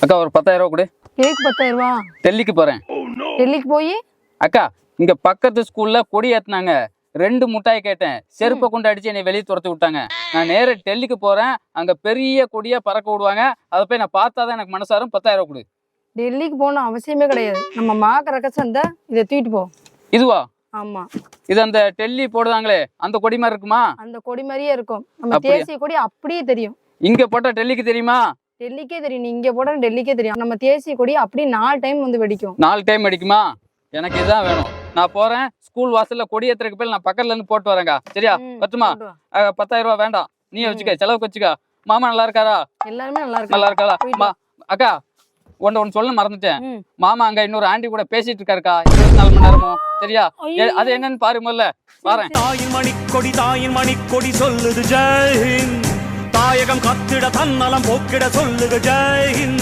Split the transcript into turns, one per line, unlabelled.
அக்கா ஒரு 10,000 ரூபா கொடு.
கேக்கு 10,000 ரூபா?
டெல்லிக்கு போறேன்.
டெல்லிக்கு போய்
அக்கா இங்க பக்கத்து ஸ்கூல்ல கொடி ஏத்துனாங்க. 2 முட்டாய் கேட்டேன், செருப்பை கொண்டு அடிச்சு என்னை வெளியே துரத்தி விட்டாங்க. நான் நேர டெல்லிக்கு போறேன், அங்க பெரிய கொடியா பறக்க விடுவாங்க. அதை போய் நான் பார்த்தாதான் எனக்கு மனசாரும். 10,000 ரூபா கொடு.
டெல்லிக்கு போகணும் அவசியமே கிடையாது. நம்ம மாக்க ரகசந்த இதை தூக்கிட்டு போ.
இதுவா?
ஆமா,
இது அந்த டெல்லி போடுவாங்களே அந்த கொடி மாதிரி இருக்குமா?
அந்த கொடி மாதிரியே இருக்கும். நம்ம
அப்படியா?
தேசிய கொடி அப்படியே தெரியும்.
இங்க போட்டா டெல்லிக்கு தெரியுமா?
டெல்லிக்கே தெரியும். நீ இங்க போட டெல்லிக்கே தெரியும். நம்ம தேசிய கொடி அப்படி 4 டைம் வந்து வெடிக்கும்.
4 டைம் அடிக்குமா? எனக்கு இதுதான் வேணும். நான் போறேன், ஸ்கூல் வாசல்ல கொடி ஏத்துறதுக்கு பேர் நான் பக்கத்துல இருந்து போட்டு வரேங்க. சரியா? பத்துமா? 10,000 ரூபா வேண்டாம், நீ வச்சுக்க, செலவுக்கு வச்சுக்க. மாமா நல்லா இருக்காரா?
எல்லாருமே நல்லா இருக்கு.
நல்லா இருக்காரா? அக்கா ஒன்னு சொல்ல மறந்துட்டேன். மாமா அங்க இன்னொரு ஆண்டி கூட பேசிட்டு இருக்காருக்கா 24 மணி நேரமும். சரியா? அது என்னன்னு பாரு, முதல்ல பாறேன்.
தாயின் மணிக்கொடி சொல்லுது ஜெய் ஹிந்த். தாயகம் கத்திட தன்னலம் போக்கிட சொல்லுது ஜெய் ஹிந்த்.